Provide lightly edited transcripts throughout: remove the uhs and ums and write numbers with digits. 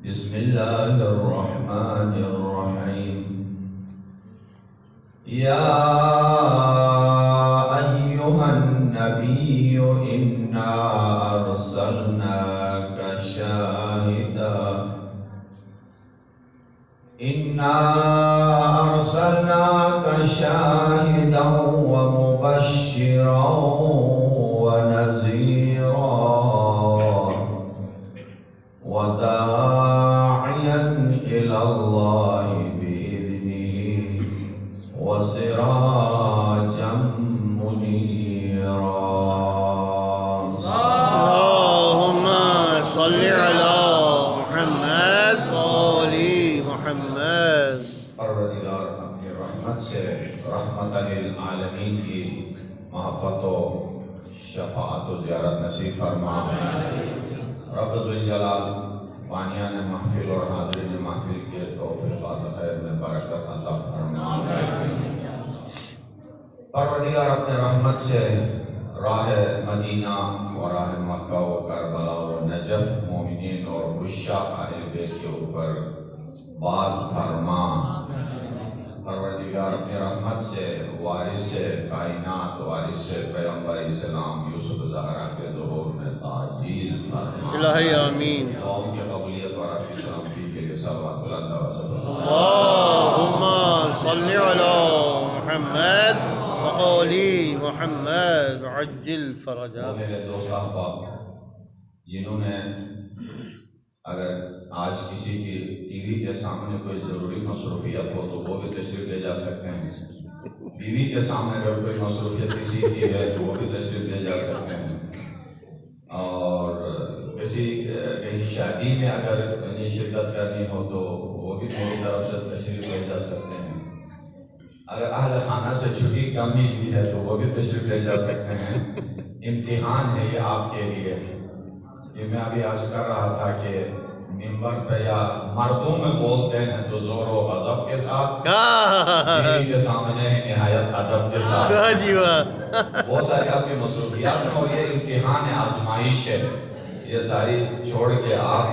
بسم الله الرحمن الرحيم. يا أيها النبي إنا أرسلناك شاهدا ومبشرا ونذيرا وداعيا إلى الله بإذنه وسراجا منيرا. اللهم صل على محمد وآل محمد. پروردگار اپنی رحمت سے رحمت للعالمین کی محبت و شفاعت و زیارت نصیب فرما. رب ذوالجلال بانیان محفل اور حاضرین محفل کے توفیقات خیر میں برکت عطا فرما. پروردگار اپنے رحمت سے راہ مدینہ و راہ مکہ و کربلا اور نجف مومنین اور عشاق اہل بیت کے اوپر باز فرما. پروردگار اپنے رحمت سے وارث کائنات وارث پیغمبر اسلام یوسف زہرا کے ظہور میں تعجیل فرما. الہی آمین. قوم کی قبولیت اور آپ کی سلامتی کے لیے صلوات بلند آواز میں اللهم صل على محمد وآل محمد وعجل فرجا. میرے دوست احباب جنہوں نے اگر آج کسی کی ٹی وی کے سامنے کوئی ضروری مصروفیت ہو تو وہ بھی تشریف لے جا سکتے ہیں. بیوی کے سامنے اگر کوئی مصروفیت کسی کی ہے تو وہ بھی تشریف لے جا سکتے ہیں. اور کسی کہیں شادی میں اگر شرکت کرنی ہو تو وہ بھی میری طرف سے تشریف لے جا سکتے ہیں. اگر اہل خانہ سے چھٹی کم ہی کی ہے تو وہ بھی تشریف لے جا سکتے ہیں. امتحان ہے یہ آپ کے لیے. یہ میں ابھی عرض کر رہا تھا کہ منبر پہ یا مردوں میں بولتے ہیں تو زور و غضب کے ساتھ، بیوی کے سامنے نہایت ادب کے ساتھ. جی واہ. بہت ساری آپ کی مصروفیات میں اور یہ امتحان آزمائش ہے. یہ ساری چھوڑ کے آپ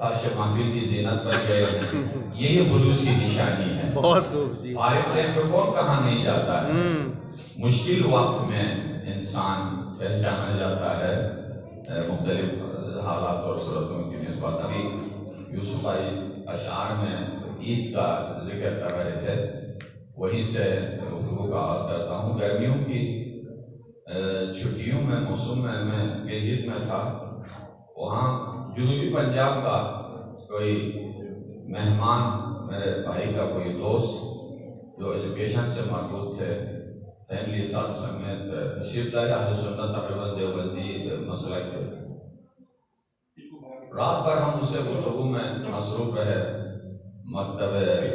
فرش محفل کی زینت پر گئے. یہی خلوص کی نشانی ہے. بہت خوب جی. فارغ ذہن پہ کون کہاں نہیں جاتا ہے. مشکل وقت میں انسان پہچانا جاتا ہے مختلف حالات اور صورتوں کی نسبت. ابھی یوسف بھائی اشعار میں عید کا ذکر کر رہے تھے، وہیں سے گفتگو کا آغاز کرتا ہوں. گرمیوں کی چھٹیوں میں موسم میں گلگت میں تھا. وہاں جنوبی پنجاب کا کوئی مہمان، میرے بھائی کا کوئی دوست جو ایجوکیشن سے مربوط تھے، فیملی ساتھ سمیت تشریف لائے. اہل سنت تقریباً دیوبندی مسلک کے. رات بھر ہم اس سے گفتگو میں مصروف رہے مکتب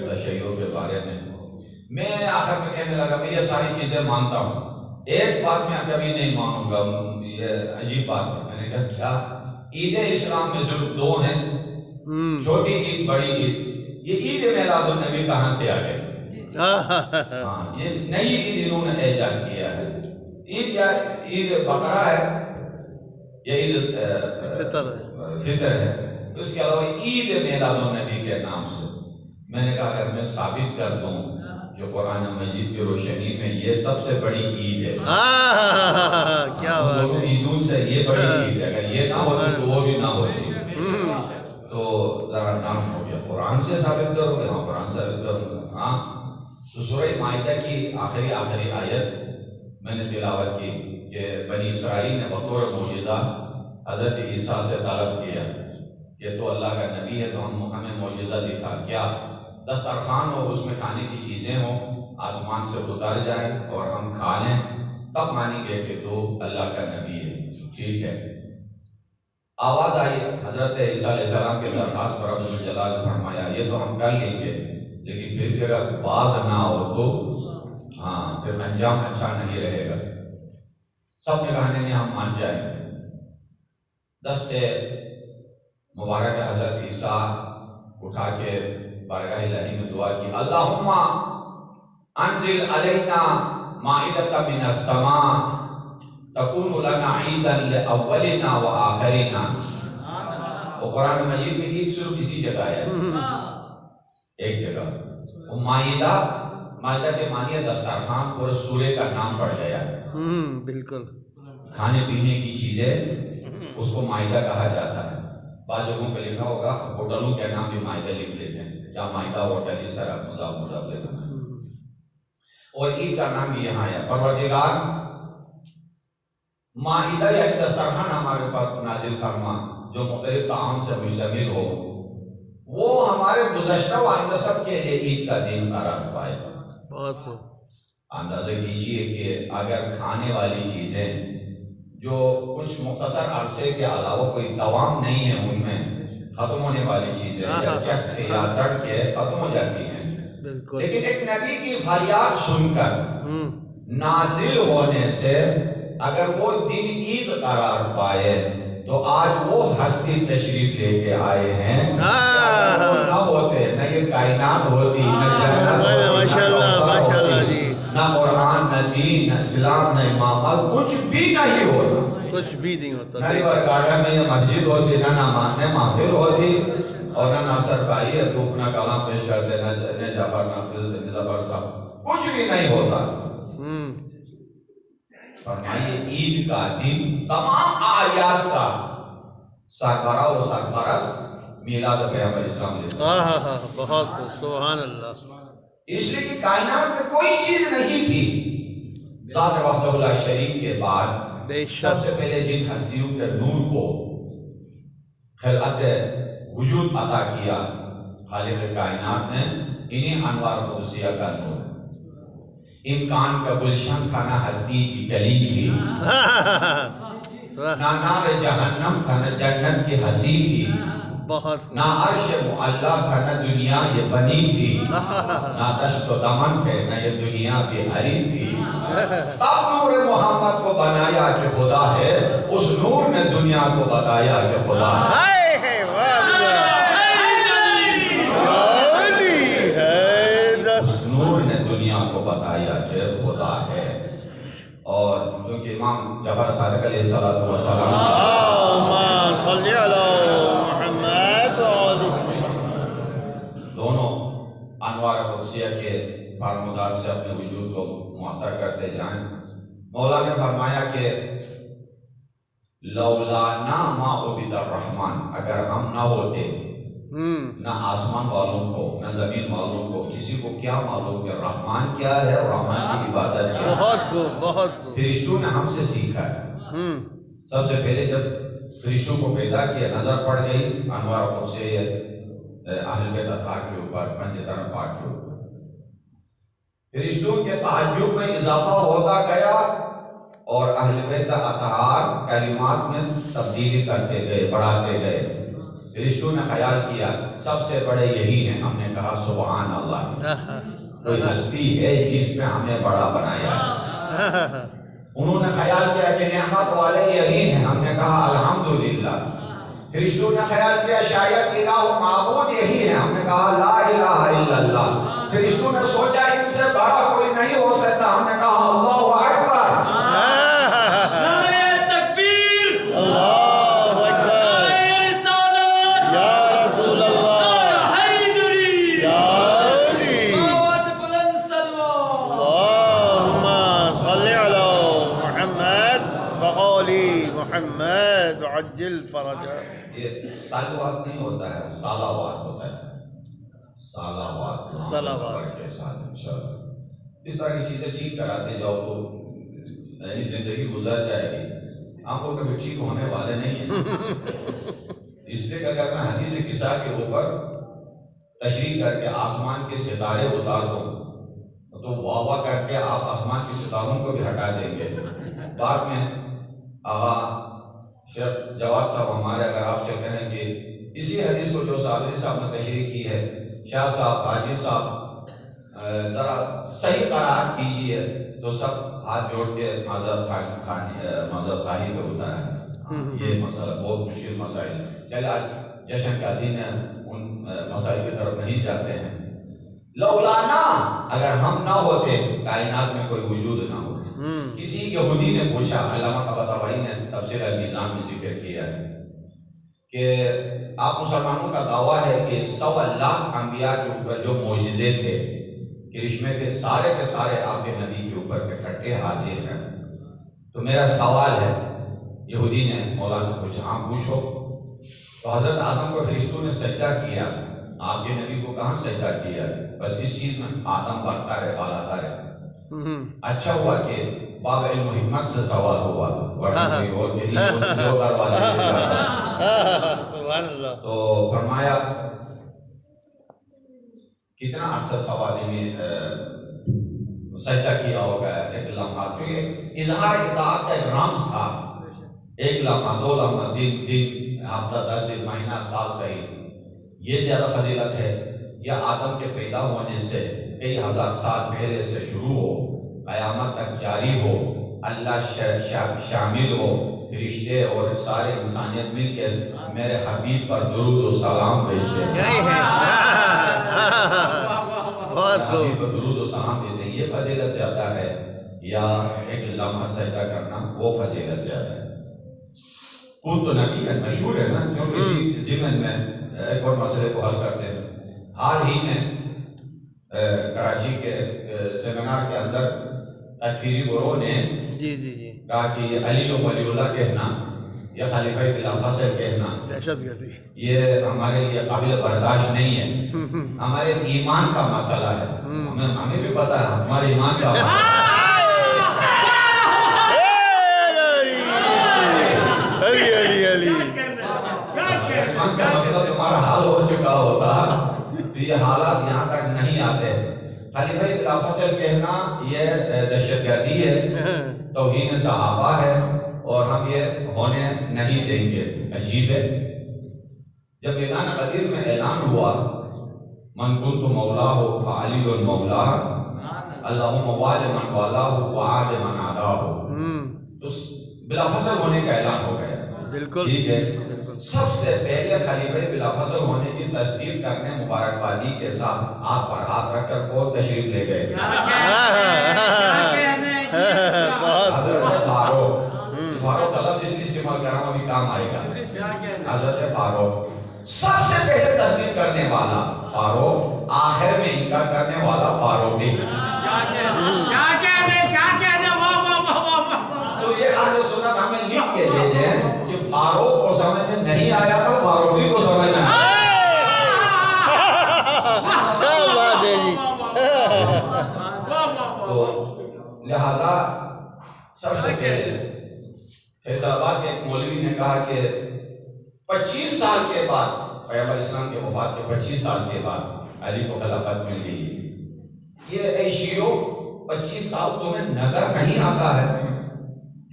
تشیع کے بارے میں. میں آخر میں کہنے لگا میں یہ ساری چیزیں مانتا ہوں، ایک بات میں کبھی نہیں مانوں گا. یہ عجیب بات ہے. میں نے کہا کیا؟ عید اسلام میں صرف دو ہیں، چھوٹی عید بڑی عید. یہ عید میلاد النبی کہاں سے آ گئی؟ ہاں، یہ نئی عید انہوں نے ایجاد کیا ہے. عید یا عید بقرہ ہے، یہ عید فطر ہے. اس کے علاوہ عید میلاد النبی کے نام سے. میں نے کہا اگر میں ثابت کر دوں کہ قرآن مجید کی روشنی میں یہ سب سے بڑی عید ہے، کیا بات ہے. عیدوں سے یہ بڑی عید ہے، اگر یہ نہ ہوتی تو وہ بھی نہ ہوتی. تو ذرا نام ہو گیا. قرآن سے ثابت کرو گے؟ ہاں قرآن سے ثابت کروں گا. ہاں تو سورہ مائدہ کی آخری آیت میں نے تلاوت کی کہ بنی اسرائیل نے بطور معجزہ حضرت عیسیٰ سے طلب کیا کہ تو اللہ کا نبی ہے تو ہمیں معجزہ دکھا. کیا؟ دسترخوان ہو، اس میں کھانے کی چیزیں ہوں، آسمان سے اتر جائے اور ہم کھا لیں، تب مانیں گے کہ تو اللہ کا نبی ہے. ٹھیک ہے. آواز آئی حضرت عیسیٰ علیہ السلام کے درخواست پر رب الجلال نے فرمایا یہ تو ہم کر لیں گے، لیکن پھر بھی اگر باز نہ ہو تو ہاں پھر انجام اچھا نہیں رہے گا. سب نے کہا نہیں ہم مان جائیں گے. دست مبارک حضرت عیسیٰ اٹھا کے بارگاہ الہی میں دعا کی. اللہم انزل علینا مائدۃ من السماء تکون لنا عیدا لاولنا و آخرنا اور قرآن مجید میں عید صرف اسی جگہ ہے، ایک جگہ وہ مائدہ کے معنی ہے دسترخوان، پورے سورے کا نام پڑ گیا ہے۔ بالکل کھانے پینے کی چیزیں اس کو مائدہ کہا جاتا ہے۔ بعض جگہوں پہ لکھا ہوگا، ہوٹلوں کے نام بھی مائدہ لکھ لیتے ہیں، جہاں مائدہ ہوٹل اس طرح مضاف لکھا ہے۔ اور عید کا نام بھی یہاں ہے۔ پروردگار مائدہ یعنی دسترخوان ہمارے پر نازل فرما جو مختلف طعام سے مشتمل ہو، وہ ہمارے گزشتہ و آئندہ سب کے لیے عید کا دن قرار پائے۔ بہت خوب۔ اندازہ کیجئے کہ اگر کھانے والی چیزیں جو کچھ مختصر عرصے کے علاوہ کوئی دوام نہیں ہے، ان میں ختم ہونے والی چیزیں یا چخ کے یا سڑ کے ختم ہو جاتی ہیں، بالکل، لیکن ایک نبی کی فریاد سن کر نازل ہونے سے اگر وہ دن عید قرار پائے تو آج وہ ہستی تشریف لے کے آئے ہیں۔ نہ ہوتے نہ یہ کائنات ہوتی، ماشاءاللہ جی، نہ قرآن، نہ دین، نہ اسلام، نہ امامت، کچھ بھی نہیں ہوتا، کچھ بھی نہیں ہوتا۔ نہ گارڈن میں یہ مسجد ہوتی، نہ نمازیں محفل ہوتی، اور نہ ناصر بھائی اپنا کلام پیش کرتے، نہ جعفر صاحب، کچھ بھی نہیں ہوتا۔ فرمائیے عید کا دن تمام آیات کا سربراہ و سرپرست میلاد پیغمبر اسلام علیہ السلام۔ بہت خوب، سبحان اللہ۔ اس لیے کہ کائنات میں کوئی چیز نہیں تھی ذات وحدہ لا شریک کے بعد سب سے پہلے جن ہستیوں کے نور کو خلقت وجود عطا کیا خالق کائنات نے، انہیں انوار قدسیہ کا نور، امکان کا گلشن تھا، نہ ہستی کی کلی تھی، نہ نار جہنم تھا، نہ جنت کی ہنسی تھی، نہ عرش معلا تھا، نہ دنیا یہ بنی تھی، نہ دشت و دمن تھے، نہ یہ دنیا بے ہری تھی۔ تب نور محمد کو بنایا کہ خدا ہے، اس نور نے دنیا کو بتایا کہ خدا ہے۔ نور نے دنیا کو بتایا کہ خدا ہے۔ اور چونکہ امام جعفر صادق علیہ السلام صلی علی محمد دونوں انوار قدسیہ کے فرمودات سے اپنے وجود کو معطر کرتے جائیں۔ مولا نے فرمایا کہ لولانا ما عبد الرحمن، اگر ہم نہ ہوتے، نہ آسمان والوں کو نہ زمین والوں کو کسی کو کیا معلوم کہ رحمان کیا ہے اور رحمان کی عبادت کیا ہے۔ بہت خوب، بہت خوب۔ فرشتوں نے ہم سے سیکھا ہے۔ سب سے پہلے جب فرشتوں کو پیدا کیا، نظر پڑ گئی انوار قدسیہ اہل بیت اطہار کے اوپر، پنجتن پاک کے اوپر۔ فرشتوں کے تعجب میں اضافہ ہوتا گیا اور اہل بیت اطہار کلمات میں تبدیلی کرتے گئے، بڑھاتے گئے۔ فرشتوں نے خیال کیا سب سے بڑے یہی ہیں، ہم نے کہا سبحان اللہ، کوئی ہستی ہے جس میں ہمیں بڑا بنایا ہے۔ انہوں نے خیال کیا کہ نعمت والے یہی ہیں، ہم نے کہا الحمدللہ۔ فرشتوں نے خیال کیا شاید الہ و معبود یہی ہیں، ہم نے کہا لا الہ الا اللہ۔ فرشتوں نے سوچا ان سے بڑا کوئی نہیں ہو سکتا، ہم نے کہا اللہ اکبر۔ محمد عجل فرجہ۔ یہ سالوات نہیں ہوتا ہے، صلوات ہوتا ہے، صلوات، صلوات کے ساتھ انشاءاللہ اس طرح کی چیزیں ٹھیک کراتے جاؤ تو نئی زندگی گزر جائے گی۔ آپ کو کبھی ٹھیک ہونے والے نہیں ہیں، اس لیے کہ اگر میں حدیث قصہ کے اوپر تشریح کر کے آسمان کے ستارے اتار دوں تو واہ واہ کر کے آپ آسمان کے ستاروں کو بھی ہٹا دیں گے۔ بعد میں آغا شیخ جواد صاحب ہمارے اگر آپ سے کہیں کہ اسی حدیث کو جو صاحب صاحب نے تشریح کی ہے، شاہ صاحب، حاجی صاحب ذرا صحیح قرائت کیجیے، تو سب ہاتھ جوڑ کے معذرت خواہی پہ ہوتا ہے۔ یہ مسئلہ بہت مشکل مسائل، چلے آج جشن کا دن ہے، ان مسائل کی طرف نہیں جاتے ہیں۔ لولانا، اگر ہم نہ ہوتے کائنات میں کوئی وجود نہ ہو۔ کسی یہودی نے پوچھا، علامہ طباطبائی نے تفسیر المیزان میں ذکر کیا ہے کہ آپ مسلمانوں کا دعویٰ ہے کہ 100 لاکھ انبیاء کے اوپر جو معجزے تھے، کرشمے تھے، سارے کے سارے آپ کے نبی کے اوپر اکٹھے حاضر ہیں۔ تو میرا سوال ہے، یہودی نے مولا سے پوچھا، ہاں پوچھو۔ تو حضرت آدم کو فرشتوں نے سجدہ کیا، آپ کے نبی کو کہاں سجدہ کیا؟ بس اس چیز میں آدم بڑھتا رہے، بالاتا رہے۔ اچھا ہوا کہ باب علم و حکمت سے سوال ہوا، ورنہ کوئی اور کے لیے جو دروازے سبحان اللہ۔ تو فرمایا کتنا عرصہ سوال میں سجدہ کیا ہوگا؟ ایک لمحہ، کیونکہ اظہار اطاعت کا ایک رمز تھا۔ ایک لمحہ، 2 لمحہ، دن، ہفتہ، 10 دن، مہینہ، سال، صحیح، یہ زیادہ فضیلت ہے یا آدم کے پیدا ہونے سے کئی ہزار سال پہلے سے شروع ہو، قیامت تک جاری ہو، اللہ شامل ہو، فرشتے اور سارے انسانیت مل کے میرے حبیب پر درود و سلام بھیجتے ہیں، حبیب پر درود و سلام دیتے ہیں، یہ فضیلت زیادہ ہے یا ایک لمحہ سجدہ کرنا وہ فضیلت زیادہ ہے؟ کون تو نبی ہے، مشہور ہے نا، جو کسی ضمن میں ایک اور مسئلے کو حل کرتے ہیں۔ حال ہی میں کراچی کے سیمینار کے اندر تکفیری گروہ نے کہا کہ یہ علی و ولی اللہ کہنا یا خلیفہ بلا فصل کہنا دہشت گردی، یہ ہمارے لیے قابل برداشت نہیں ہے، ہمارے ایمان کا مسئلہ ہے، ہمیں بھی پتا ہے ہمارے ایمان کا مسئلہ ہے۔ ایمان کا مسئلہ تمہارا حال ہو چکا ہوتا تو یہ حالات یہاں تک نہیں آتے۔ خلیفہ بلا فصل کہنا یہ دہشت گردی ہے، توہین صحابہ ہے، اور ہم یہ ہونے نہیں دیں گے۔ عجیب ہے، جب میدان غدیر میں اعلان ہوا من کنت مولاہ فعلی مولا اللہم وال من والاہ وعاد من عاداہ، تو بلا فصل ہونے کا اعلان ہو گیا۔ بالکل ٹھیک ہے، سب سے پہلے خلیفہ بلا فصل ہونے کی تصدیق کرنے مبارکبادی کے ساتھ آپ پر ہاتھ رکھ کر کور تشریف لے گئے فاروق طلب اس لیے استعمال کر رہا ہوں، ابھی کام آئے گا۔ حضرت فاروق سب سے پہلے تصدیق کرنے والا فاروق، آخر میں انکار کرنے والا فاروق ہی۔ تو یہ اہل سنت ہمیں لکھ کے دے دیں کہ فاروق کو سمجھ میں نہیں آیا تھا، فاروقی کو سمجھ میں آیا۔ تو لہذا سب سے پہلے فیصل آباد کے ایک مولوی نے کہا کہ 25 سال کے بعد، پیغمبر اسلام کے وفات کے 25 سال کے بعد علی کو خلافت مل گئی۔ یہ اے شیعو 25 سال تمہیں نظر نہیں آتا ہے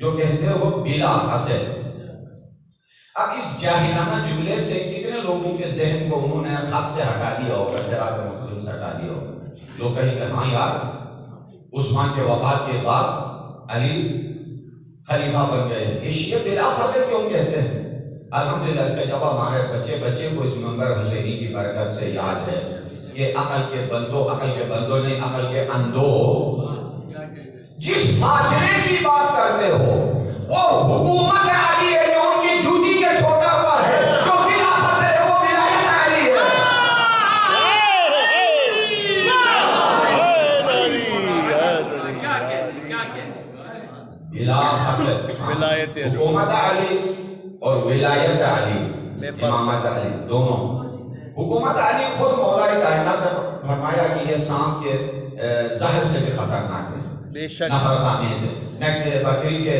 جو کہتے ہو بلا فصل؟ اب اس جاہلانہ جملے سے کتنے لوگوں کے ذہن کو انہوں نے خط سے ہٹا دیا ہوگا، صراط مستقیم سے ہٹا دیا ہوگا۔ لوگ کہیں کہ ہاں یار، عثمان کے وفات کے بعد علی خلیفہ بن گئے، یہ بلا فصل کیوں کہتے ہیں؟ الحمدللہ اس کا جواب ہمارے بچے کو اس منبر حسینی کی برکت سے یاد ہے کہ عقل کے بندوں نہیں، عقل کے اندھو، جس فاصلے کی بات کرتے ہو وہ حکومت علی ہے جو ان کی جوتی کے ٹھوکر پر ہے، جو بلا فصل ہے وہ ولایت علی ہے۔ بلا فصل ولایت علی، حکومت علی اور ولایت علی، امامت علی، دونوں۔ حکومت علی خود مولا کائنات نے فرمایا کہ یہ سانپ کے زہر سے بھی خطرناک ہے، بے شک، نفرت آمیز ہے، بکری کے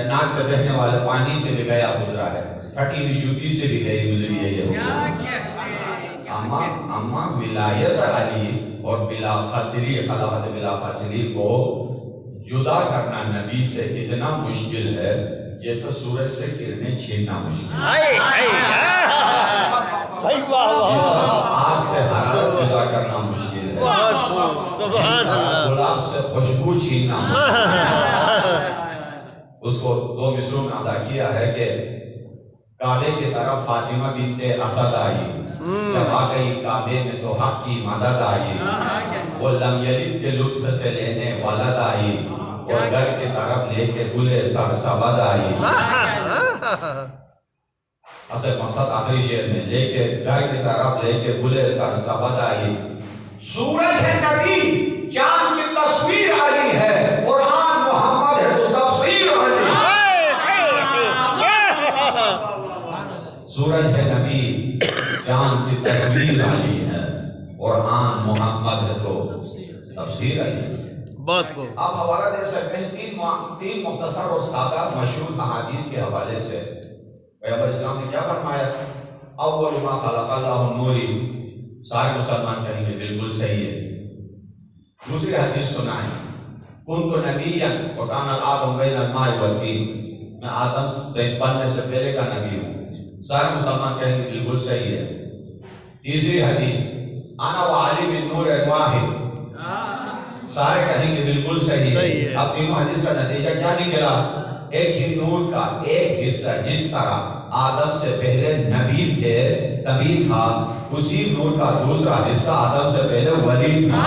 ناک سے بہنے والے پانی سے بھی گیا گزرا ہے، پھٹی ہوئی جوتی سے بھی گئی گزری ہے یہ۔ اما ولایت علی اور بلا فصلی، خلافت بلا فصلی کو جدا کرنا نبی سے اتنا مشکل ہے جیسا سورج سے کرنیں چھیننا مشکل ہے، آگ سے حرارت جدا کرنا مشکل ہے، سبحان اللہ، گلاب سے خوشبو چھیننا مشکل ہے۔ اس کو 2 مصروں میں ادا کیا ہے کہ کعبے کی طرف فاطمہ بنت اسد آئی، جب آ گئی کعبے میں تو حق کی مدد آئی، وہ لم یلد کے لطف سے لینے ولد آئی، اور گھر کی طرف لے کے گلے سب سبد آئی۔ اصل مقصد آخری شعر میں لے کے گھر کی طرف لے کے بلے سر سبد آئی سورج ہے نبی چاند کی تصویر علی ہے قرآن محمد ہے تو تفسیر علی سورج ہے نبی چاند کی تصویر علی ہے قرآن محمد ہے تو تفسیر علی ہے بات کو آپ حوالہ دے سکتے ہیں تین مختصر اور سادہ مشہور احادیث کے حوالے سے پیغمبر اسلام نے کیا فرمایا اول ما خلق اللہ نوری سارے مسلمان کہیں گے بالکل صحیح ہے دوسری حدیث سنائیں کنت نبیا وکان آدم بین الماء والطین میں آدم بننے سے پہلے کا نبی ہوں سارے مسلمان کہیں گے بالکل صحیح ہے تیسری حدیث انا وعلی من نور واحد سارے کہیں گے بالکل صحیح ہے اب تینوں حدیث کا نتیجہ کیا نکلا ایک ہی نور کا ایک حصہ جس طرح آدم سے پہلے نبی تھے نبی تھا اسی نور کا دوسرا حصہ آدم سے پہلے ولی تھا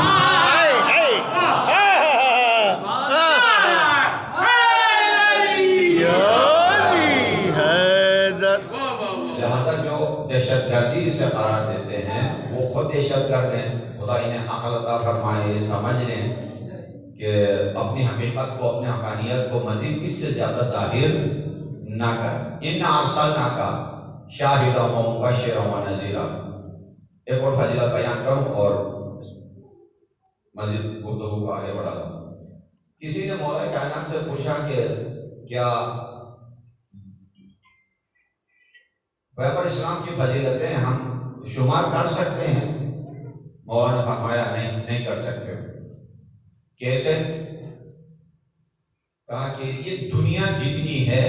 لہذا جو دہشت گردی سے قرار دیتے ہیں وہ خود دہشت گرد ہیں خدا انہیں عقل عطا فرمائے سمجھ لیں کہ اپنی حقیقت کو اپنے حقانیت کو مزید اس سے زیادہ ظاہر نہ کر ان ارسلناک شاہدا و مبشرا و نذیرا ایک اور فضیلت بیان کروں اور مزید گفتگو کو آگے بڑھا لوں کسی نے مولا کائنات سے پوچھا کہ کیا پیغمبر اسلام کی فضیلتیں ہم شمار کر سکتے ہیں مولا نے فرمایا نہیں کر سکتے کیسے کہا کہ یہ دنیا جتنی ہے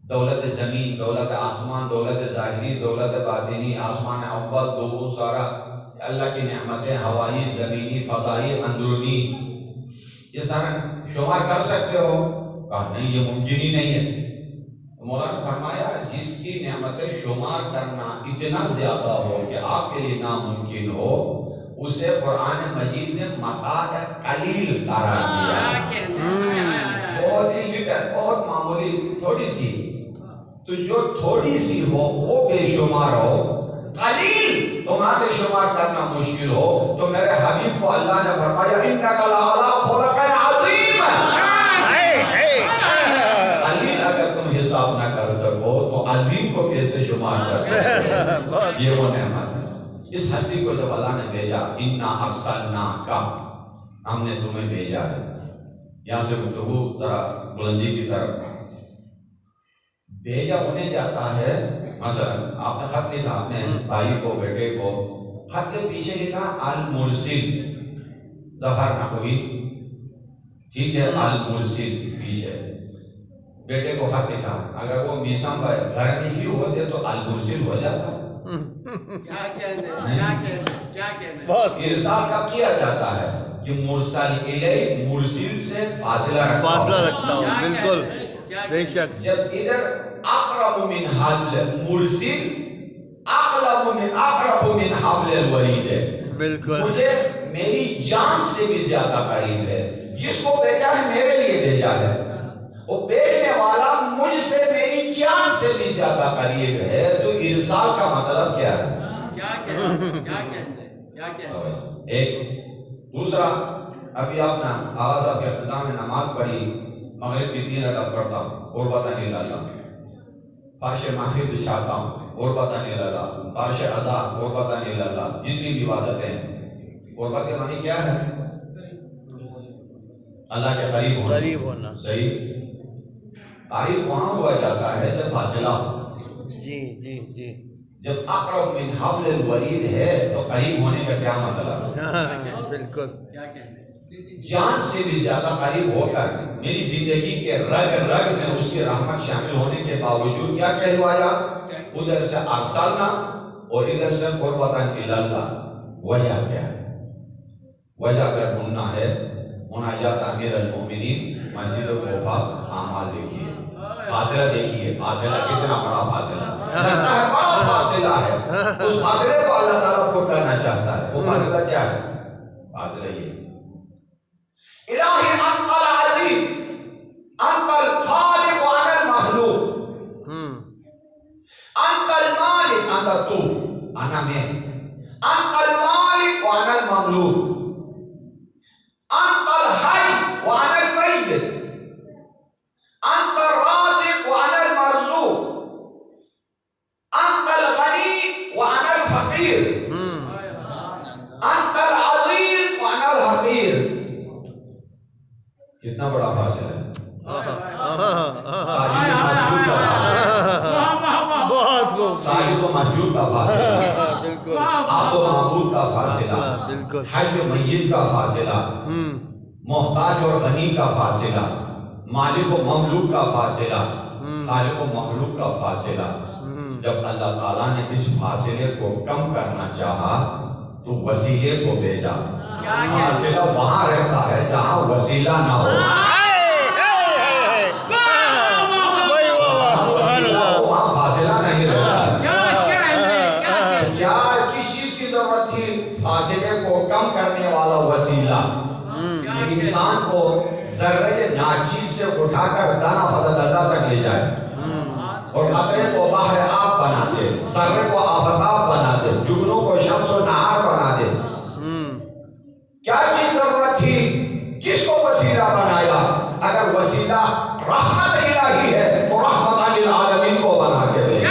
دولت زمین دولت آسمان دولت ظاہری دولت باطنی آسمان اول دوم سارا اللہ کی نعمتیں ہوائی زمینی فضائی اندرونی یہ سارا شمار کر سکتے ہو کہا نہیں یہ ممکن ہی نہیں ہے مولانا نے فرمایا جس کی نعمتیں شمار کرنا اتنا زیادہ ہو کہ آپ کے لیے ناممکن ہو اسے قرآن مجید نے متاع قلیل قرار دیا بہت ہی لٹل بہت معمولی تھوڑی سی تو جو تھوڑی سی ہو وہ بے شمار ہو قلیل تمہارے شمار کرنا مشکل ہو تو میرے حبیب کو اللہ نے فرمایا انک لعلی خلق عظیم قلیل اگر تم حساب نہ کر سکو تو عظیم کو کیسے شمار کر سکو یہ وہ نعمت ہے اس ہستی کو جب اللہ نے بھیجا انا ارسلناک ہم نے تمہیں بھیجا ہے یہاں سے گفتگو ذرا بلندی کی طرف بھیجا انہیں جاتا ہے مثلا آپ نے خط لکھا اپنے بھائی کو بیٹے کو خط کے پیچھے لکھا المرسل ظفر نحوی ٹھیک ہے المرسل پیچھے بیٹے کو خط لکھا اگر وہ میسام گھر میں ہی ہوتے تو المرسل ہو جاتا ارسال کب کیا جاتا ہے کہ مرسل الیہ مرسل سے فاصلہ رکھتا ہوں بالکل بے شک جب ادھر اقرب من حبل مرسل اقرب من حبل الورید ہے بالکل مجھے میری جان سے بھی زیادہ قریب ہے جس کو بھیجا ہے میرے لیے بھیجا ہے وہ بھیجنے والا مجھ سے میری جان سے بھی زیادہ قریب ہے تو ارسال کا مطلب کیا ہے ایک دوسرا ابھی آپ نے آغا صاحب کے اختتام میں نماز پڑھی مغرب کی 3 رکعت پڑھتا ہوں قربتاً اللہ فرش محفل بچھاتا ہوں قربتاً اللہ فرش ادا قربتاً اللہ جتنی بھی عبادتیں ہیں قربت کے معنی کیا ہے اللہ کے قریب ہونا صحیح قریب وہاں ہوا جاتا ہے جب فاصلہ ہو جی جب اقرب من حبل الورید ہے تو قریب ہونے کا کیا مطلب بالکل جان سے بھی زیادہ قریب ہو کر میری زندگی کے رگ رگ میں اس کی رحمت شامل ہونے کے باوجود کیا کہلوایا ادھر سے ارسلنا اور ادھر سے قربتاً اللہ وجہ کیا ہے وجہ اگر ڈھونڈنا ہے مناجات امیر المومنین مسجد کوفہ اعمال دیکھیے فاصلہ دیکھیے فاصلہ کتنا بڑا فاصلہ لگتا ہے بڑا فاصلہ ہے اس فاصلے کو اللہ تعالیٰ پور کرنا چاہتا ہے وہ فاصلہ کیا ہے فاصلہ یہ الہی انت العزیز انت الخالق وانا المخلوق انا میں، انت المالک وانا المملوک، انت الحی وانا المیت، انت الرازق وانا المرزوق، انت الغنی وانا الفقیر، انت العزیز وانا الحقیر۔ کتنا بڑا فاصلہ ہے، ساجد و مسجود کا فاصلہ، بہت خوب، ساجد و مسجود کا فاصلہ، بالکل آپ و معبود کا فاصلہ، بالکل، حی و میت کا فاصلہ، محتاج اور غنی کا فاصلہ، مالک و مملوک کا فاصلہ، خالق و مخلوق کا فاصلہ۔ جب اللہ تعالیٰ نے اس فاصلے کو کم کرنا چاہا تو وسیلے کو بھیجا۔ فاصلہ وہاں رہتا ہے جہاں وسیلہ نہ ہو، وہاں فاصلہ نہیں رہتا۔ کیا کس چیز کی ضرورت تھی؟ فاصلے کو کم کرنے والا وسیلہ، کہ انسان کو ذرے ناچیز سے اٹھا کر دانا فتح تک لے جائے، اور خطرے کو بحر آب بنا دے، ذرے کو آفتاب بنا دے، جگنوں کو شمس و نہار بنا دے۔ کیا چیز ضرورت تھی؟ کس کو وسیلہ بنایا؟ اگر وسیلہ رحمت الہی ہے تو رحمت للعالمین کو بنا کے دے،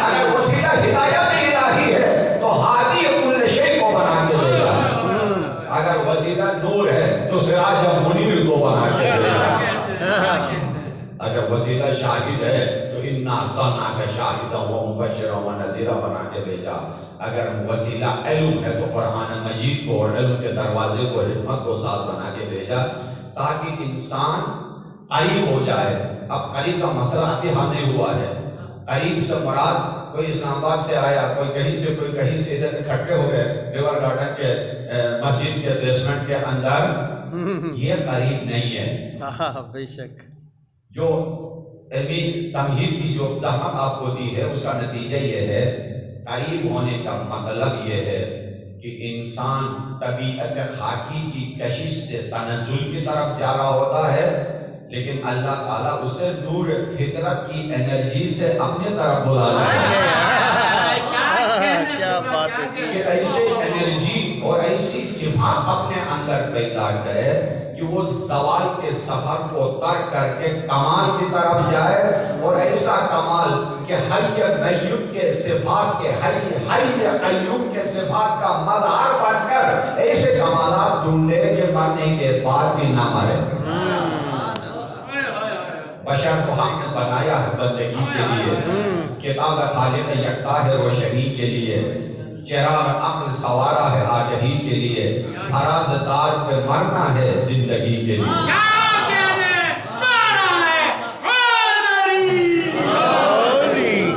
اگر وسیلہ ہدایت الہی ہے تو ہادی کل شیء کو بنا کے دے گا، اگر وسیلہ نور ہے تو سراج منیر کو بنا کے دے گا، اگر وسیلہ شاہد ہے تو انا ارسلناک شاہدا ومبشرا ونذیرا بنا کے بھیجا، اگر وسیلہ علم ہے تو قرآن مجید کو اور علم کے دروازے کو حکمت کو ساتھ بنا کے بھیجا تاکہ انسان قریب ہو جائے۔ اب قریب کا مسئلہ ابھی حل نہیں ہوا ہے، قریب سے مراد کوئی اسلام آباد سے آیا، کوئی کہیں سے، کوئی کہیں سے، ادھر اکٹھے ہو گئے ریور گارڈن کے مسجد کے بیسمنٹ کے اندر، یہ قریب نہیں ہے۔ بے شک، جو علمی تمہید کی جو زحمت آپ کو دی ہے اس کا نتیجہ یہ ہے، قریب ہونے کا مطلب یہ ہے کہ انسان طبیعت خاکی کی کشش سے تنزل کی طرف جا رہا ہوتا ہے، لیکن اللہ تعالیٰ اسے نور فطرت کی انرجی سے اپنے طرف بلا لیتا ہے۔ کیا بات ہے کہ ایسے انرجی اور ایسی صفات اپنے اندر پیدا کرے کہ وہ زوال کے سفر کو ترک کر کے کمال کی طرف جائے، اور ایسا کمال کہ حی میت کے صفات کے حی قیوم کے صفات کا مظہر بن کر ایسے کمالات ڈھونڈے کہ مرنے کے بعد بھی نہ مرے۔ بشر کو ہم نے بنایا ہے بندگی کے لیے، کتاب خالق یکتا ہے روشنی کے لیے، چراغ عقل سوارا ہے آگہی کے لیے، فراز دار پہ مرنا ہے زندگی کے لیے۔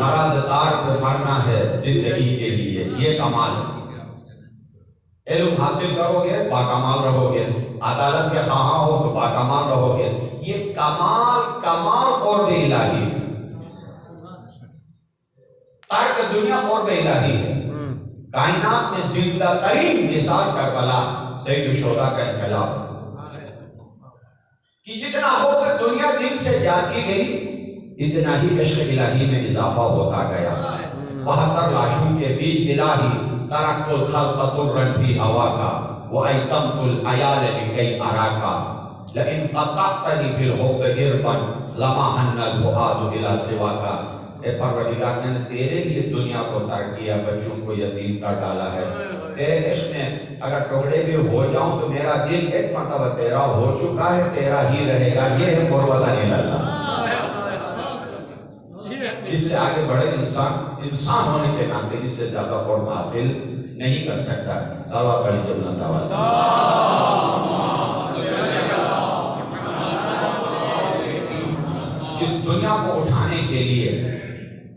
فراز دار پہ مرنا ہے زندگی کے لیے، یہ کمال ہے۔ علم حاصل کرو گے باکمال رہو گے، عدالت کے خواہاں ہو تو باکمال رہو گے۔ یہ کمال قرب الہی ہے، ترک دنیا قرب الہی ہے۔ کائنات میں زندہ ترین مثال کربلا سید الشہداء کا انقلاب، کہ جتنا حب دنیا دل سے جاتی گئی اتنا ہی عشق الہی میں اضافہ ہوتا گیا۔ 72 لاشوں کے بیچ الہی ترکت الخلق طرا فی ہواکا وایتمت العیال لکی اراکا لئن قطعتنی فی الحب اربا لما حن الفؤاد الی سواکا۔ اے پروردگار، میں نے تیرے لیے دنیا کو ترک کیا، بچوں کو یتیم کر ڈالا ہے، تیرے عشق میں اگر ٹکڑے بھی ہو جاؤں تو میرا دل ایک مرتبہ تیرا ہو چکا ہے، تیرا ہی رہے گا۔ یہ ہے قربت اللہ۔ اس سے آگے بڑھے انسان ہونے کے ناطے اس سے زیادہ قرب حاصل نہیں کر سکتا۔ صلوات پڑھی جو بلند آواز سے۔ اس دنیا کو اٹھانے کے لیے،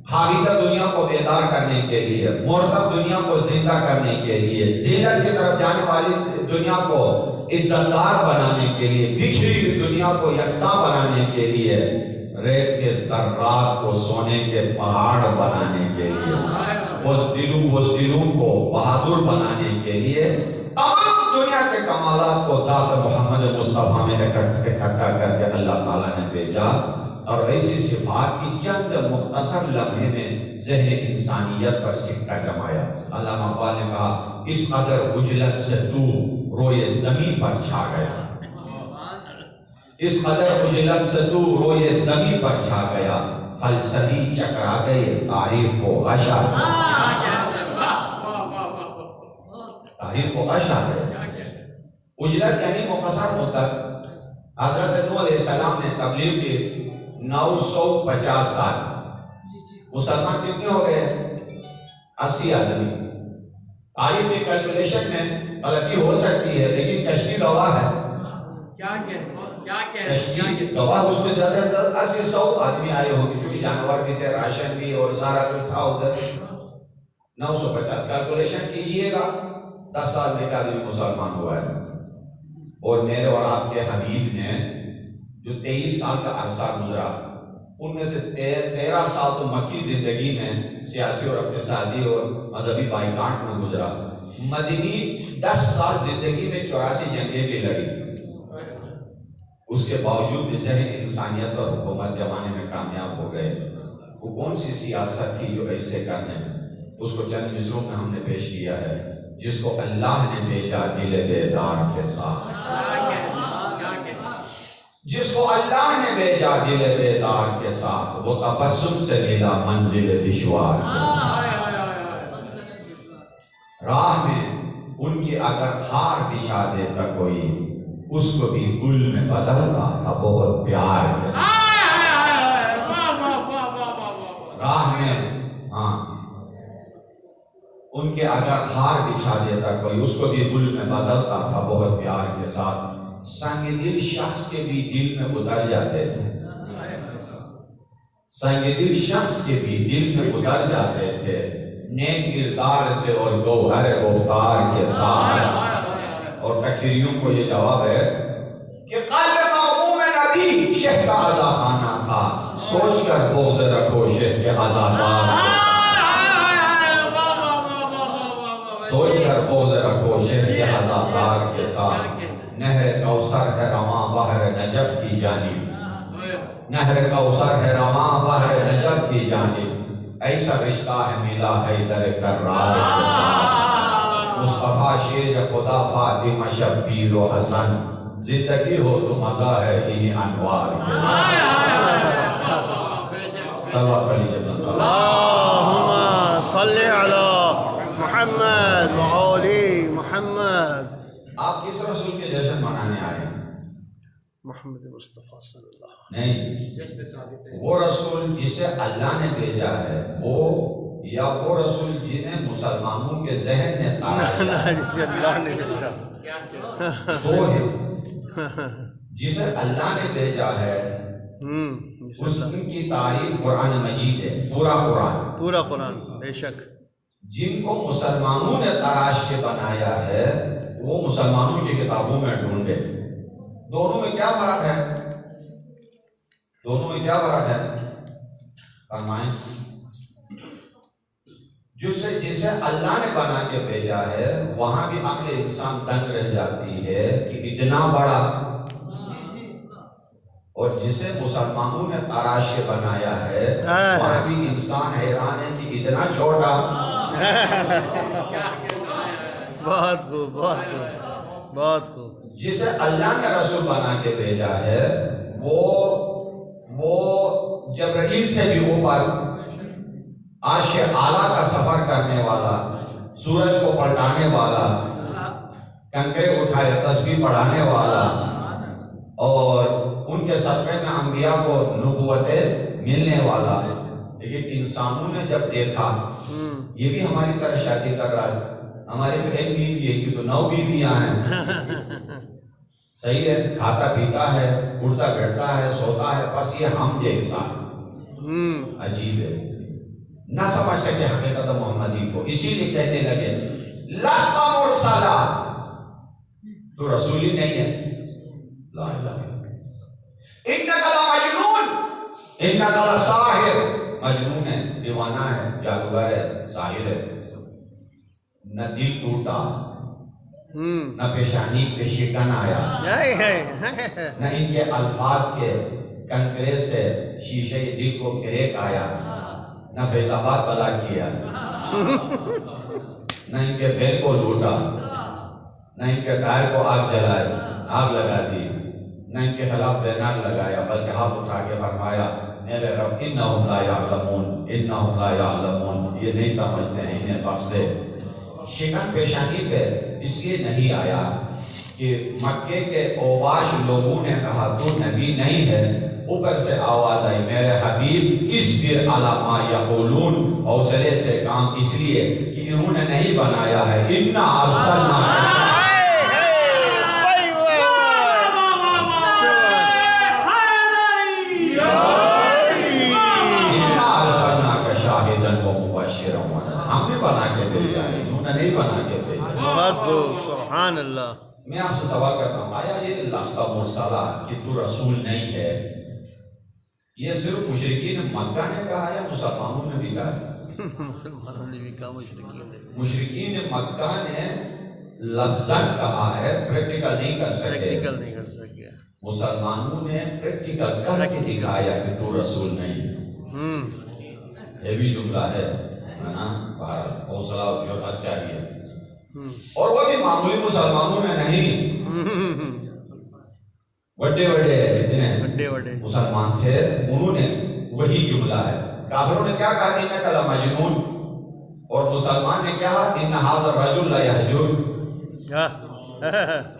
خاویدہ دنیا کو بیدار کرنے کے لیے، مرتب دنیا کو زندہ کرنے کے لیے، ذلت کی طرف جانے والی دنیا کو عزتدار بنانے کے لیے، بچھڑی ہوئی دنیا کو یکساں بنانے کے لیے، ریت کے ذرات کو سونے کے پہاڑ بنانے کے لیے، بزدلوں کو بہادر بنانے کے لیے، تمام دنیا کے کمالات کو ذات محمد مصطفیٰ میں اکٹھا کر کے اللہ تعالیٰ نے بھیجا اور ایسی صفات کی چند مختصر لمحے میں ذہن انسانیت پر سکہ جمایا۔ علامہ اقبال نے کہا اس قدر عجلت سے تو روئے زمین پر چھا گیا، اس قدر عجلت سے تو روئے زمین پر چھا گیا، فلسفی چکرا گئے تاریخ کو غش آ گیا، تاریخ کو غش آ گیا۔ اجلت یعنی مختصر مدت۔ حضرت نوح علیہ السلام نے تبلیغ کی 950 سال، مسلمان کتنے ہو گئے؟ 80 آدمی۔ تاریخ کی کیلکولیشن میں غلطی ہو سکتی ہے لیکن کشتی گواہ ہے، کشتی گواہ، اس میں زیادہ تر 80-100 آدمی آئے ہوں گے کیونکہ جانور بھی تھے، راشن بھی اور سارا کچھ تھا ادھر۔ 950 کیلکولیشن کیجئے گا، 10 سال میں ایک آدمی مسلمان ہوا ہے۔ اور میرے اور آپ کے حبیب نے جو 23 سال کا عرصہ گزرا، ان میں سے 13 سال تو مکی زندگی میں سیاسی اور اقتصادی اور مذہبی بائیکاٹ میں گزرا۔ مدنی 10 سال زندگی میں 84 جنگیں بھی لڑی، اس کے باوجود بھی ذہن انسانیت اور حکومت جمانے میں کامیاب ہو گئے۔ وہ کون سی سیاست تھی جو ایسے کرنے میں؟ اس کو چند مصروں میں ہم نے پیش کیا ہے۔ جس کو اللہ نے بھیجا دل بیدار کے ساتھ، جس کو اللہ نے بھیجا دل بیدار کے ساتھ، وہ تبسم سے ملا منزل دشوار کے ساتھ۔ راہ میں ان کی اگر خار بچھا دیتا کوئی، اس کو بھی گل میں بدلتا تھا بہت پیار کے ساتھ۔ راہ میں ان کے اگر خار بچھا دیتا کوئی، اس کو بھی گل میں بدلتا تھا بہت پیار کے ساتھ۔ سنگ دل شخص کے بھی دل میں اتر جاتے تھے، سنگ دل شخص کے بھی دل میں اتر جاتے تھے، نیک کردار سے اور گوہر گفتار کے ساتھ۔ اور تکفیریوں کو یہ جواب ہے کہ قلب مغموم نبی شیخ کا عزا خانہ تھا، سوچ کر بغض رکھو شیخ کے عزادار، سوچ کر بغض رکھو شیخ کے عزادار کے ساتھ۔ نہر کوثر ہے رواں بحر نجف کی جانب، نہر کوثر ہے رواں بحر نجف کی جانب، ایسا رشتہ ہے ملا حیدر کرار کے ساتھ۔ مصطفیٰ شیر خدا فاطمہ شبیر و حسن، زندگی ہو تو مزہ ہے انہی انوار کے ساتھ۔ صلوات پڑھیے اللہم صلی علی محمد وعلی محمد۔ آپ کس رسول کے جشن منانے آئے؟ محمد مصطفیٰ صلی اللہ علیہ نہیں، وہ رسول جسے اللہ نے بھیجا ہے وہ، یا وہ رسول جنہیں مسلمانوں کے ذہن نے تارایا، جسے اللہ نے بھیجا، وہ ہے جسے اللہ نے بھیجا ہے۔ اس کی تعریف قرآن مجید ہے، پورا قرآن، بے شک۔ جن کو مسلمانوں نے تراش کے بنایا ہے وہ مسلمانوں کی کتابوں میں ڈھونڈے۔ دونوں میں کیا فرق ہے؟ دونوں میں کیا فرق ہے؟ فرمائیں۔ جسے اللہ نے بنا کے بھیجا ہے وہاں بھی عقل انسان دنگ رہ جاتی ہے کہ اتنا بڑا، اور جسے مسلمانوں نے تراش کے بنایا ہے وہاں بھی انسان حیران ہے کہ اتنا چھوٹا۔ بہت خوب، بہت خوب، بہت خوب۔ جسے اللہ نے رسول بنا کے بھیجا ہے وہ جبرائیل سے بھی اوپر، عرش اعلیٰ کا سفر کرنے والا، سورج کو پلٹانے والا، کنکرے اٹھائے تسبیح پڑھانے والا، اور ان کے صدقے میں انبیاء کو نبوتیں ملنے والا۔ لیکن انسانوں نے جب دیکھا یہ بھی ہماری طرح شادی کر رہا ہے، ہمارے میں ایک بیوی ہے کہ تو 9 بیویاں ہیں، صحیح ہے، کھاتا پیتا ہے، اٹھتا بیٹھتا ہے، سوتا ہے، بس یہ ہم جیسا۔ عجیب ہے، نہ سمجھ سکے حقیقت محمدی کو، اسی لیے کہنے لگے لست مرسلا، تو رسول ہی نہیں ہے۔ لا الہ الا اللہ، انک لمجنون، انک لساحر، مجنون ہے، دیوانہ ہے، جادوگر ہے، ساحر ہے۔ نہ دل ٹوٹا، نہ پیشانی پہ شکن آیا، نہ ان کے الفاظ کے کنکرے سے شیشے دل کو کریک آیا، نہ فیض آباد بلا کیا، نہ ان کے بیل کو لوٹا، نہ ان کے ٹائر کو آگ جلائی، آگ لگا دی، نہ ان کے خلاف بینر لگایا، بلکہ ہاتھ اٹھا کے فرمایا میرے رب انہم لا یعلمون، انہم لا یعلمون، یہ نہیں سمجھتے ہیں، انہیں بخش دے۔ شکن پیشانی پہ اس لیے نہیں آیا کہ مکے کے اوباش لوگوں نے کہا تو نبی نہیں ہے، اوپر سے آواز آئی میرے حبیب اصبر علی ما یقولون، حوصلے سے کام اس لیے کہ انہوں نے نہیں بنایا ہے، انا ارسلنا ہم نے بنا کے بھیجا ہے، انہوں نے نہیں بنا کے بھیجا۔ بہت خوب، سبحان اللہ۔ میں آپ سے سوال کرتا ہوں، آیا یہ لست مرسلہ کہ تو رسول نہیں ہے، یہ صرف مشرکین مکہ نے کہا یا مسلمانوں نے بھی کہا؟ مسلمانوں نے بھی کہا، مشرکین نے بھی۔ مشرکین مکہ نے لفظاً کہا ہے، پریکٹیکل نہیں کر سکے، پریکٹیکل نہیں کر سکے۔ مسلمانوں نے پریکٹیکل کر کے دکھایا کہ تو رسول نہیں ہے۔ یہ بھی جملہ ہے نا، بہرحال حوصلہ اور جرأت چاہیے، اور وہ بھی معمولی مسلمانوں نے نہیں، بڑے بڑے مسلمان تھے، انہوں نے وہی جملہ ہے۔ کافروں نے کیا کہا انک لمجنون، اور مسلمان نے کہا ان ھذا الرجل لا یہجر۔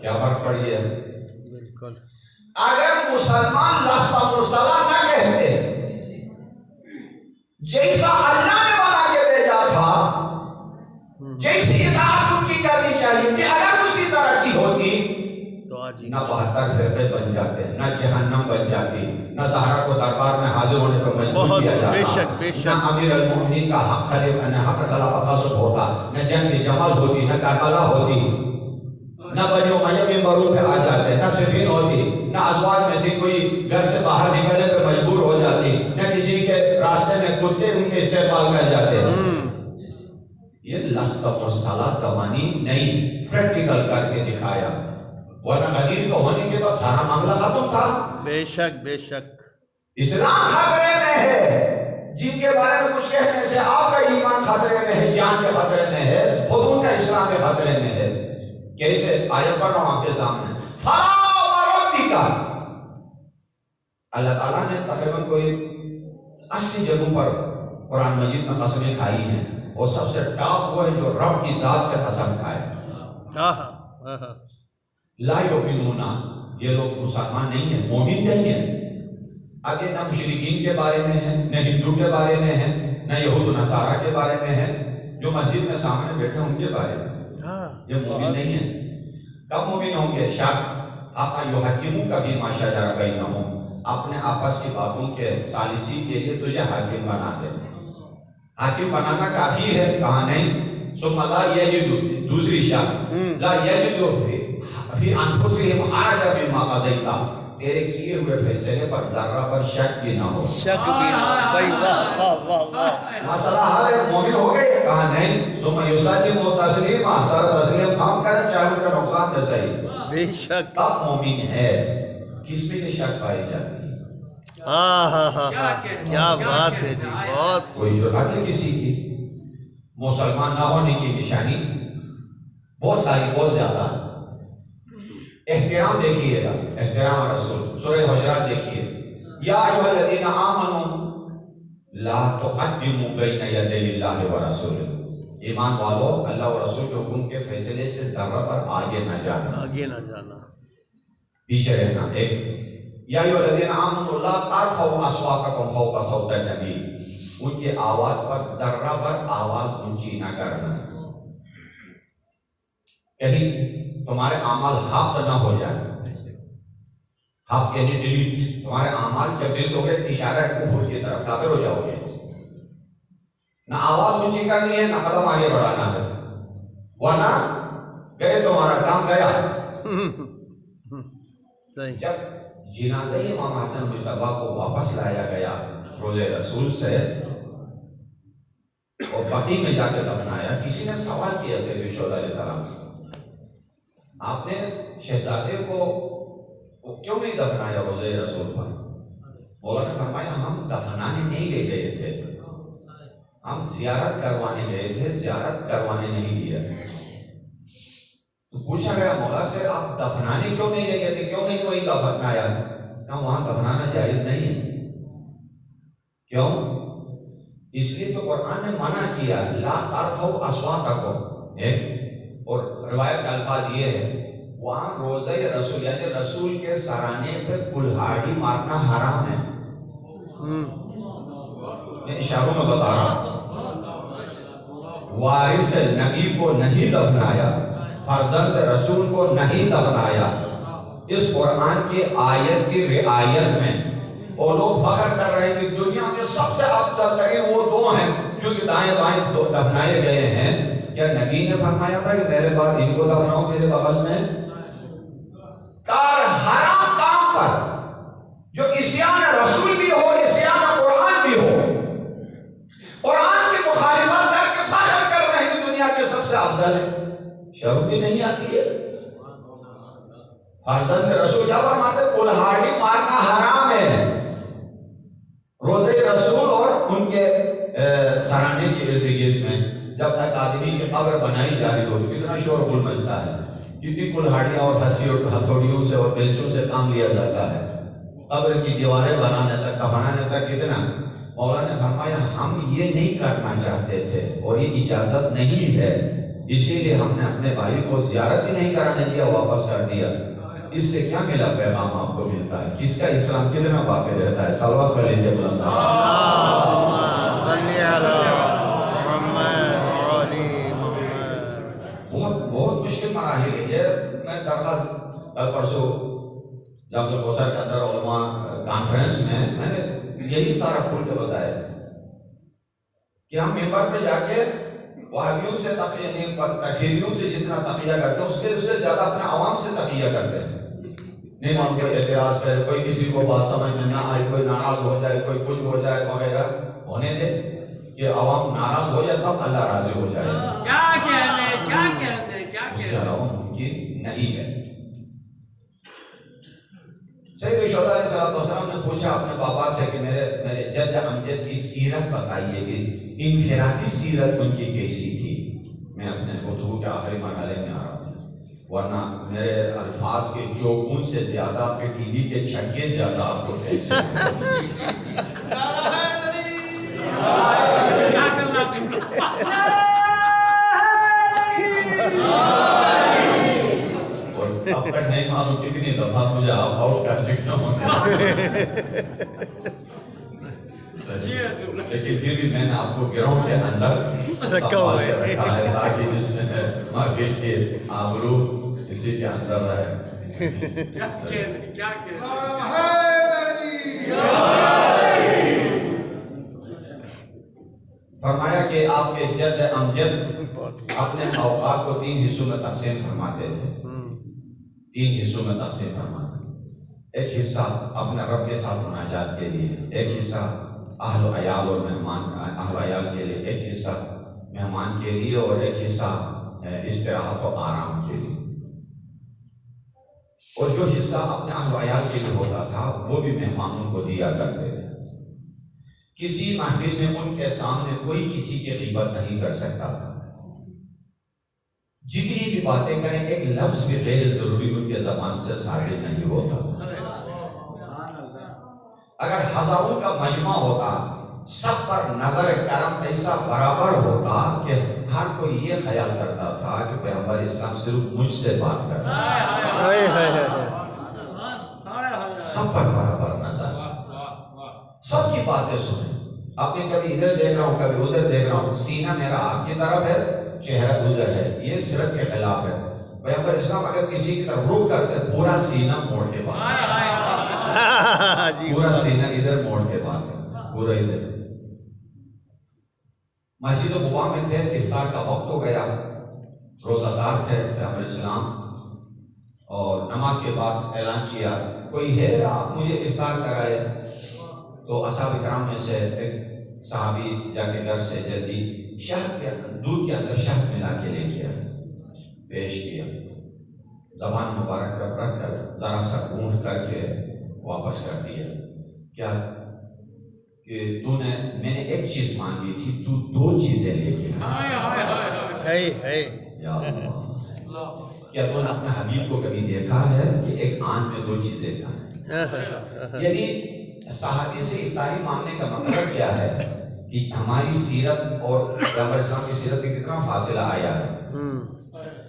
کیا فرق پڑ گیا؟ بالکل۔ اگر مسلمان لست مرسلہ نہ کہتے، جیسا اللہ نے بنا کے بھیجا تھا، جیسی اطاعت ان کی کرنی چاہیے تھی، اگر اسی طرح کی ہوتی تو آج نہ 72 فرقے بن جاتے، نہ جہنم بن جاتی، نہ زہرا کو دربار میں حاضر ہونے پر مجبور کیا جاتا، نہ امیر المومنین کا حق خلافت غصب ہوتا، نہ جنگ جمل ہوتی، نہ کربلا ہوتی، نہ بنی امیہ منبروں پہ آ جاتے، نہ صفین ہوتی، نہ ازواج میں سے کوئی گھر سے باہر نکلنے پہ مجبور ہو جاتی، نہ کسی کے راستے میں کتے ان کے استقبال کر جاتے۔ یہ لست مرسلہ زبانی نہیں، پریکٹیکل کر کے دکھایا، ورنہ نبی کو ہونے کے بعد سارا معاملہ ختم تھا۔ بے شک بے شک۔ اسلام خطرے میں ہے، جن کے بارے میں کچھ کہنے سے آپ کا ایمان خطرے میں ہے، جان کے خطرے میں ہے، خود ان کا اسلام کے خطرے میں ہے۔ کیسے؟ آیت پڑھ رہا ہوں آپ کے سامنے، فَلَا وَرَبِّكَ، اللہ تعالیٰ نے تقریباً کوئی 80 جگہوں پر قرآن مجید میں قسمیں کھائی ہیں، اور سب سے ٹاپ وہ ہے جو رب کی ذات سے قسم کھائے۔ لا یؤمنون، یہ لوگ مسلمان نہیں ہیں، مومن نہیں ہیں۔ اب یہ نہ مشرکین کے بارے میں ہے، نہ ہندو کے بارے میں ہے، نہ یہود و نصارہ کے بارے میں ہے، جو مسجد میں سامنے بیٹھے ان کے بارے میں، یہ مومن نہیں ہیں۔ کب مومن ہوں گے؟ شک حتی یحکموک فیما شجر بینہم، اپنے آپس کی باتوں کے ثالثی کے لیے تجھے حاکم بنا دے۔ حاکم بنانا کافی ہے؟ کہا نہیں۔ ثم لا یجدوا، دوسری شرط، لا یجدوا فی انفسہم حرجا مما قضیت، تیرے کیے ہوئے فیصلے پر ذرہ پر شک بھی نہ ہو۔ شک بھی نہ ہو، بھائی واہ واہ واہ واہ۔ مسئلہ حل ہے، مومن ہو گئے؟ کہا نہیں۔ ثم یسلموا تسلیما، سر تسلیم تھام کریں چاہے ان کا نقصان میں صحیح، بے شک۔ تب مومن ہے۔ کس پہ یہ شک پائی جاتی ہے؟ کیا بات ہے جی، بہت۔ کوئی جرأت ہے کسی کی؟ مسلمان نہ ہونے کی نشانی بہت ساری، بہت زیادہ۔ احترام دیکھیے گا، احترام رسول، سورہ حجرات دیکھیے، یا ایھا الذین آمنوا لا تقدموا بین یدی اللہ ورسولہ، ایمان والو اللہ و رسول کے حکم کے فیصلے سے ذرہ پر آگے نہ جانا، آگے نہ جانا، پیچھے رہنا۔ ایک یا ایھا الذین آمنوا لا ترفعوا اصواتکم فوق صوت النبی، ان کی آواز پر ذرہ پر آواز اونچی نہ کرنا، کہیں تمہارے اعمال حق نہ ہو جائے۔ حق یعنی ڈیلیٹ، تمہارے اعمال جب ڈیلیٹ ہو گئے اشارہ کفر کی طرف، کافر ہو جاؤ گے۔ نہ آواز اونچی کرنی ہے، نہ قدم آگے بڑھانا ہے، ورنہ گئے تمہارا کام گیا۔ صحیح۔ جب جنازہ امام حسن مجتبیٰ کو واپس لایا گیا روضہ رسول سے اور بقیع میں جا کے دفنایا، کسی نے سوال کیا سید الشہداء علیہ السلام سے، آپ نے شہزادے کو کیوں نہیں دفنایا روضہ رسول پر؟ مولا نے فرمایا ہم دفنانے نہیں لے گئے تھے، ہم زیارت کروانے گئے تھے، زیارت کروانے نہیں لیا۔ تو پوچھا گیا مولا سے آپ دفنانے کیوں نہیں لے گئے تھے، کیوں نہیں وہی دفنایا؟ کہا وہاں دفنانا جائز نہیں ہے۔ کیوں؟ اس لیے کہ قرآن نے منع کیا ہے، لا ترفعوا اصواتکم، ایک اور روایت کا الفاظ یہ ہے وہاں روزہ رسول یعنی رسول کے سرانے پہ کلہاڑی مارنا حرام ہے۔ میں اشاروں میں بتا رہا ہوں، وارث نبی کو نہیں دفنایا، فرزند رسول کو نہیں دفنایا۔ اس قرآن کی آیت کی رعایت میں اور لوگ فخر کر رہے ہیں کہ دنیا میں سب سے افضل ترین وہ دو ہیں جو کہ دائیں بائیں دفنائے گئے ہیں۔ کیا نبی نے فرمایا تھا کہ میرے بعد ان کو دفناؤ میرے بغل میں؟ کار حرام کام پر جو عصیان رسول بھی ہو، عصیان قرآن بھی ہو، قرآن کی مخالفت کر کے فخر کر رہے ہیں کہ دنیا کے سب سے افضل ہے۔ شرم بھی نہیں آتی ہے؟ فرزند رسول کیا فرماتے کلہاڑی مارنا حرام ہے۔ روزے رسول اور ان کے سرانے کی ارد گرد میں جب تک آدمی کی قبر بنائی جا رہی ہوتی کتنا شور غل مچتا ہے، کتنی کلہاڑیاں اور ہتھوڑیوں سے اور بیلچوں سے کام لیا جاتا ہے، قبر کی دیواریں بنانے تک دفنانے تک کتنا۔ مولا نے فرمایا ہم یہ نہیں کرنا چاہتے تھے اور یہ اجازت نہیں ہے، اسی لیے ہم نے اپنے بھائی کو زیارت بھی نہیں کرانے دیا، واپس کر دیا۔ اس سے کیا ملا پیغام آپ کو ملتا ہے؟ کس کا اسلام کتنا باقی رہتا ہے؟ صلوات پڑھ لیجیے بلند بہت مشکل مراحل ہے یہ۔ میں درخواست کل پرسوں جب کوثر کے اندر علماء کانفرنس میں نے یہی سارا کھول کے بتایا کہ ہم ممبر پہ جا کے وہابیوں سے تکفیریوں سے جتنا تقیہ کرتے ہیں اس کے سے زیادہ اپنے عوام سے تقیہ کرتے ہیں۔ نہیں مان کوئی اعتراض کرے، کوئی کسی کو بات سمجھ میں نہ آئے، کوئی ناراض ہو جائے، کوئی کچھ ہو جائے وغیرہ، ہونے دے کہ عوام ناراض ہو جائے تب اللہ راضی ہو جائے۔ کیا کہنے اس کے علاوہ ممکن نہیں ہے۔ سید شہداء علیہ السلام نے پوچھا اپنے بابا سے کہ میرے جد امجد کی سیرت بتائیے کہ انفرادی سیرت ان کی کیسی تھی۔ میں اپنے گفتگو کے آخری مرحلے میں آ رہا ہوں، ورنہ میرے الفاظ کے چوگون سے زیادہ آپ کے ٹی وی کے چھکے زیادہ آپ کو اب تک نہیں معلوم کتنی دفعہ مجھے آپ ہاؤس کر چکے ہوں، لیکن پھر بھی میں نے آپ کو گراؤنڈ کے اندر رکھا ہے تاکہ جس میں محفل کے آبرو اسی کے اندر رہے۔ کیا فرمایا کہ آپ کے جد امجد اپنے اوقات کو 3 حصوں میں تقسیم فرماتے تھے، 3 حصوں میں تقسیم فرماتے تھے۔ ایک حصہ اپنے رب کے ساتھ مناجات کے لیے، ایک حصہ اہل و عیال اور مہمان اہل و عیال کے لیے، ایک حصہ مہمان کے لیے اور ایک حصہ استراحت و آرام کے لیے۔ اور جو حصہ اپنے اہل و عیال کے لیے ہوتا تھا وہ بھی مہمانوں کو دیا کرتے تھے۔ کسی محفل میں ان کے سامنے کوئی کسی کی غیبت نہیں کر سکتا تھا، جتنی بھی باتیں کریں ایک لفظ بھی غیر ضروری ان کے زبان سے صادر نہیں ہوتا۔ اگر ہزاروں کا مجمع ہوتا سب پر نظر کرم ایسا برابر ہوتا کہ ہر کوئی یہ خیال کرتا تھا کہ پیغمبر اسلام صرف مجھ سے بات کرتا ہے، سب پر برابر نظر، سب کی باتیں سنیں۔ اب میں کبھی ادھر دیکھ رہا ہوں کبھی ادھر دیکھ رہا ہوں، سینہ میرا آپ کی طرف ہے، چہرہ ادھر ہے، یہ سیرت کے خلاف ہے۔ پیغمبر اسلام اگر کسی کی طرف رخ کرتے پورا سینہ موڑ کے بات، پورا سینہ ادھر موڑ کے بات، پورا ادھر۔ مسجد قباء میں تھے، افطار کا وقت ہو گیا، روزہ دار تھے پیغمبر اسلام، اور نماز کے بعد اعلان کیا کوئی ہے آپ مجھے افطار کرائے؟ تو اصحاب کرام میں سے ایک صحابی جا کے گھر سے جلدی شہد کے دودھ کے اندر شہد ملا کے لے گیا، پیش کیا، زبان مبارک رکھ کر ذرا سا گونڈ کر کے واپس کر دیا کیا کہ میں نے ایک چیز مانگی تھی، تو دو چیزیں لے کے ہے یا اللہ، کیا تو نے اپنے حبیب کو کبھی دیکھا ہے کہ ایک آن میں دو چیزیں کھائیں؟ یعنی صحابی سے افطاری مانگنے کا مطلب کیا ہے کہ ہماری سیرت اور پیغمبر اسلام کی سیرت میں کتنا فاصلہ آیا ہے۔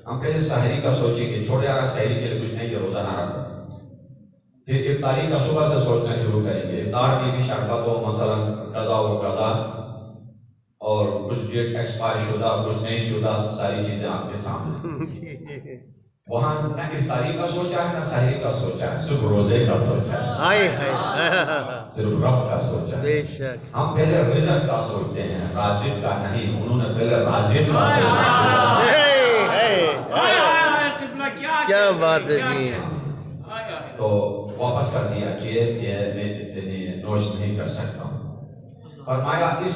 ہم پہلے سحری کا سوچیں گے، چھوڑے یار سحری کے لیے کچھ نہیں، یہ روزہ نہ رکھو، پھر افطاری کا صبح سے سوچنا شروع کریں گے، افطار کی بھی شرکت ہو، مثلا قضا و قضا، اور کچھ ڈیٹ ایکسپائر شدہ، کچھ نہیں شدہ، ساری چیزیں آپ کے سامنے۔ وہاں نہ افطاری کا سوچا ہے، نہ سحری کا سوچا ہے، صرف روزے کا سوچا ہے، صرف رب کا سوچا ہے۔ بے شک ہم پہلے رزق کا سوچتے ہیں، رازق کا نہیں، انہوں نے پہلے رازق کا سوچا۔ کیا بات ہے جی۔ تو واپس کر دیا کہ یہ میں اتنے نوش نہیں کر سکتا ہوں۔ فرمایا اس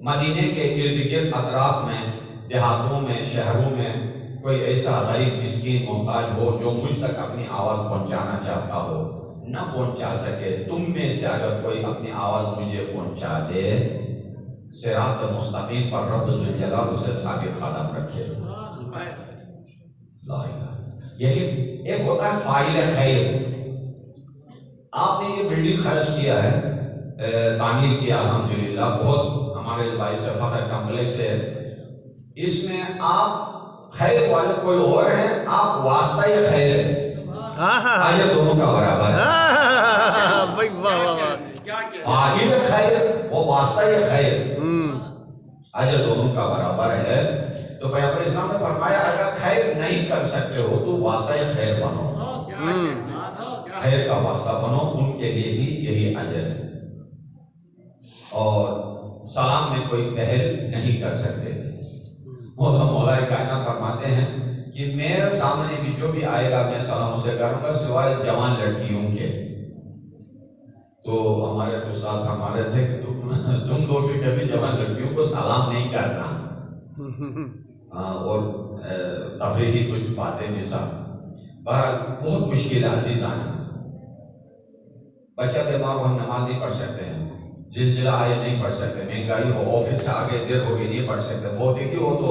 مدینے کے ارد گرد اطراف میں، دیہاتوں میں، شہروں میں کوئی ایسا غریب مسکین محتاج ہو جو مجھ تک اپنی آواز پہنچانا چاہتا ہو، نہ پہنچا سکے، تم میں سے اگر کوئی اپنی آواز مجھے پہنچا دے، صراط مستقیم پر رب الجلال اسے ثابت قدم رکھے۔ لا الہ، یعنی ایک ہوتا ہے فاعل خیر۔ آپ نے یہ بلڈنگ خرچ کیا ہے، تعمیر کیا الحمدللہ، بہت ہمارے باعث فخر کمپلیکس ہے، اس میں آپ خیر والے کوئی اور ہیں، آپ واسطہ یہ خیر ہے، آئیے دونوں کا برابر ہے۔ فاعل خیر وہ واسطہ یہ خیر، اجر دونوں کا برابر ہے۔ تو پیغمبر اسلام نے فرمایا اگر خیر نہیں کر سکتے ہو تو واسطہ خیر بنو، خیر کا واسطہ بنو، ان کے لیے بھی یہی اجر ہے۔ اور سلام میں کوئی پہل نہیں کر سکتے تھے۔ مولا کائنات فرماتے ہیں کہ میرے سامنے بھی جو بھی آئے گا میں سلام اسے کروں گا سوائے جوان لڑکیوں کے۔ تو ہمارے استاد فرما رہے تھے کہ تم لوگ بھی کبھی جوان لڑکیوں کو سلام نہیں کرنا، اور تفریحی کچھ باتیں بھی ساتھ۔ بہرحال بہت مشکل ہے عزیزان، بچہ بیمار ہو ہم نماز نہیں پڑھ سکتے ہیں، زلزلہ آئے نہیں پڑھ سکتے، مہنگائی ہو، آفس سے آگے دیر ہو گئی نہیں پڑھ سکتے، بہت ہی ہو تو